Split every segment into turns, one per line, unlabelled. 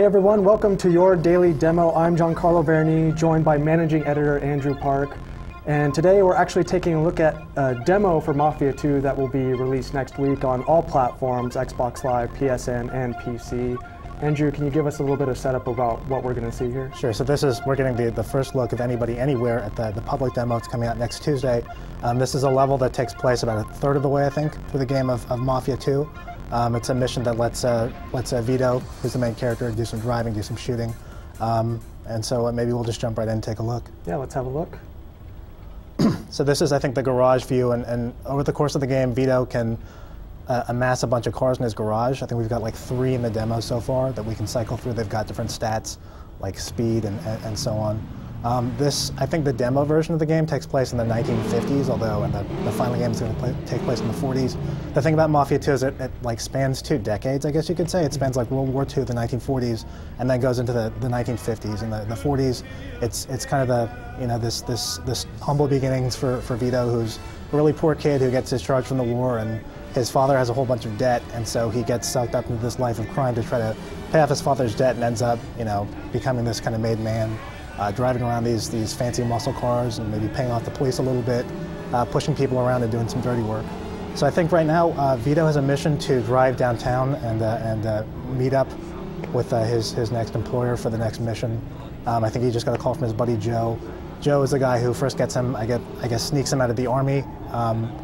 Hey everyone, welcome to your daily demo. I'm Giancarlo Verni, joined by managing editor Andrew Park. And today we're actually taking a look at a demo for Mafia 2 that will be released next week on all platforms, Xbox Live, PSN, and PC. Andrew, can you give us a little bit of setup about what we're going to see here?
Sure, so we're getting the first look of anybody anywhere at the public demo. It's coming out next Tuesday. This is a level that takes place about a third of the way, I think, through the game of Mafia 2. It's a mission that lets Vito, who's the main character, do some driving, do some shooting. And so maybe we'll just jump right in and take a look.
Yeah, let's have a look.
So this is, I think, the garage view, and over the course of the game, Vito can amass a bunch of cars in his garage. I think we've got like 3 in the demo so far that we can cycle through. They've got different stats, like speed and so on. I think the demo version of the game takes place in the 1950s, although the final game is going to take place in the 40s. The thing about Mafia 2 is it like spans 2 decades, I guess you could say. It spans like World War II, the 1940s, and then goes into the 1950s. In the 40s, it's kind of this humble beginnings for Vito, who's a really poor kid who gets discharged from the war, and his father has a whole bunch of debt, and so he gets sucked up into this life of crime to try to pay off his father's debt, and ends up, becoming this kind of made man. Driving around these fancy muscle cars and maybe paying off the police a little bit, pushing people around and doing some dirty work. So I think right now Vito has a mission to drive downtown and meet up with his next employer for the next mission. I think he just got a call from his buddy Joe. Joe is the guy who first gets him, I guess sneaks him out of the army,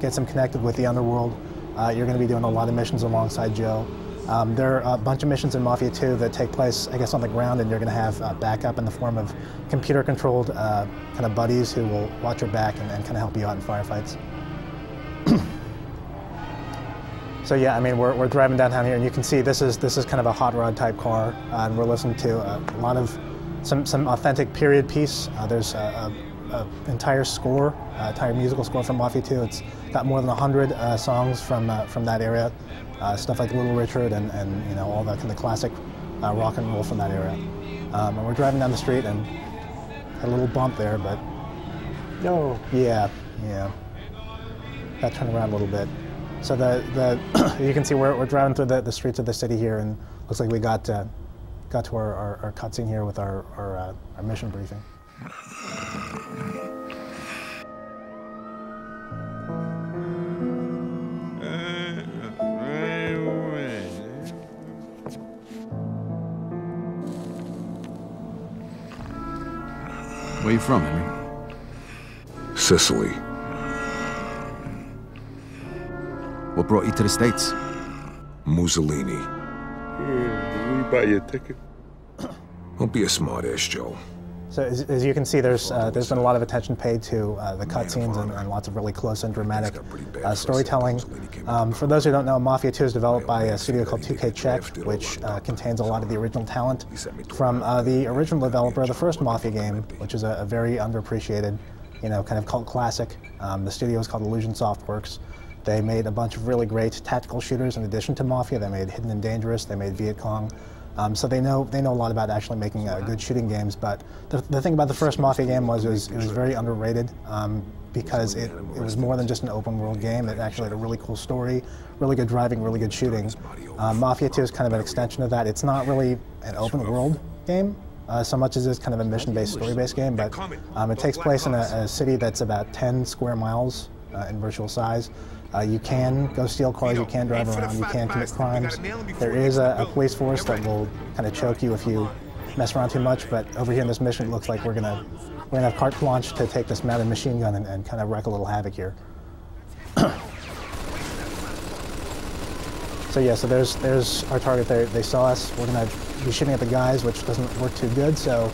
gets him connected with the underworld. You're going to be doing a lot of missions alongside Joe. There are a bunch of missions in Mafia 2 that take place, I guess, on the ground, and you're going to have backup in the form of computer-controlled kind of buddies who will watch your back and kind of help you out in firefights. So yeah, I mean, we're driving downtown here, and you can see this is kind of a hot rod type car, and we're listening to a lot of some authentic period piece. There's an entire score, entire musical score from Mafia 2. It's got more than 100 songs from that area. Stuff like Little Richard and all the kind of classic rock and roll from that era. And we're driving down the street and had a little bump there, but
No.
Yeah. Got turned around a little bit. So you can see we're driving through the streets of the city here, and looks like we got to our cutscene here with our mission briefing.
Where you from, Henry?
Sicily.
What brought you to the States?
Mussolini.
Did we buy you a ticket?
Don't be a smart-ass, Joe.
So as you can see, there's been a lot of attention paid to the cutscenes and lots of really close and dramatic storytelling. For those who don't know, Mafia 2 is developed by a studio called 2K Czech, which contains a lot of the original talent from the original developer of the first Mafia game, which is a very underappreciated, kind of cult classic. The studio is called Illusion Softworks. They made a bunch of really great tactical shooters in addition to Mafia. They made Hidden and Dangerous. They made Viet Cong. So they know a lot about actually making good shooting games. But the thing about the first Mafia game was it was very underrated because it was more than just an open world game. It actually had a really cool story, really good driving, really good shooting. Mafia 2 is kind of an extension of that. It's not really an open world game so much as it's kind of a mission-based, story-based game. But it takes place in a city that's about 10 square miles in virtual size. You can go steal cars, you can drive around, you can commit crimes. There is a police force that will kind of choke you if you mess around too much, but over here in this mission it looks like we're gonna have carte blanche to take this mounted machine gun and kind of wreak a little havoc here. So yeah, so there's our target there. They saw us. We're gonna be shooting at the guys, which doesn't work too good, so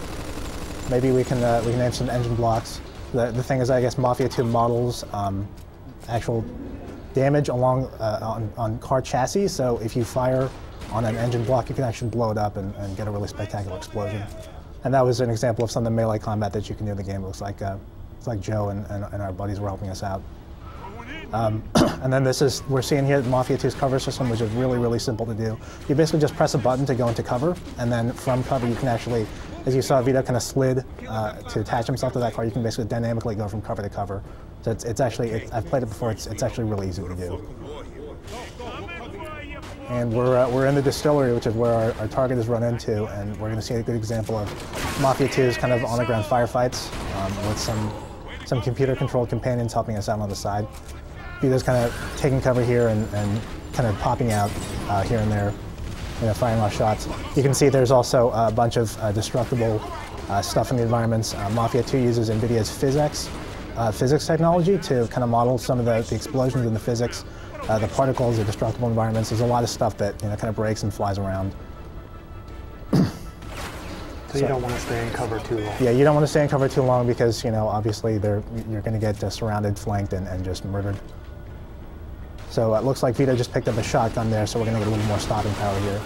maybe we can aim some engine blocks. The thing is, I guess Mafia 2 models actual damage along on car chassis, so if you fire on an engine block, you can actually blow it up and get a really spectacular explosion. And that was an example of some of the melee combat that you can do in the game. It looks like Joe and our buddies were helping us out. And then we're seeing here Mafia 2's cover system, which is really, really simple to do. You basically just press a button to go into cover, and then from cover you can actually, as you saw, Vito kind of slid to attach himself to that car. You can basically dynamically go from cover to cover. So it's actually, I've played it before, it's actually really easy to do. and we're in the distillery, which is where our target is run into, and we're going to see a good example of Mafia 2's kind of on-the-ground firefights with some computer-controlled companions helping us out on the side. Vito's kind of taking cover here and kind of popping out here and there, firing off shots. You can see there's also a bunch of destructible stuff in the environments. Mafia 2 uses NVIDIA's physics technology to kind of model some of the explosions in the physics, the particles, the destructible environments. There's a lot of stuff that kind of breaks and flies around.
So you don't want to stay in cover too long.
Yeah, you don't want to stay in cover too long because obviously you're going to get surrounded, flanked, and just murdered. So it looks like Vito just picked up a shotgun there, so we're going to get a little more stopping power here.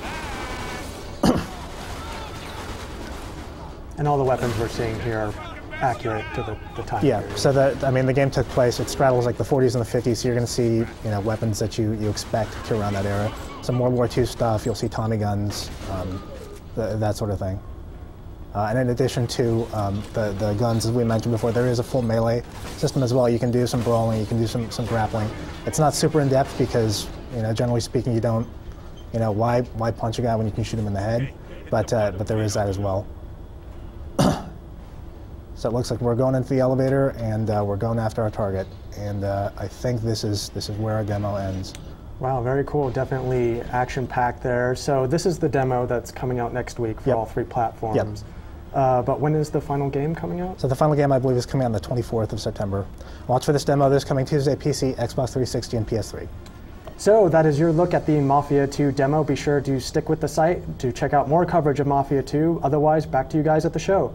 And all the weapons we're seeing here are accurate to the time period.
So the game took place, it straddles like the 40s and the 50s, so you're going to see weapons that you expect to around that era. Some World War II stuff, you'll see Tommy guns, that sort of thing. And in addition to the guns, as we mentioned before, there is a full melee system as well. You can do some brawling, you can do some grappling. It's not super in-depth because, generally speaking, you don't, why punch a guy when you can shoot him in the head? But there is that as well. So it looks like we're going into the elevator and we're going after our target. And I think this is where our demo ends.
Wow, very cool. Definitely action-packed there. So this is the demo that's coming out next week for all 3 platforms.
Yep.
But when is the final game coming out?
So the final game, I believe, is coming out on the 24th of September. Watch for this demo. This coming Tuesday, PC, Xbox 360, and PS3.
So that is your look at the Mafia 2 demo. Be sure to stick with the site to check out more coverage of Mafia 2. Otherwise, back to you guys at the show.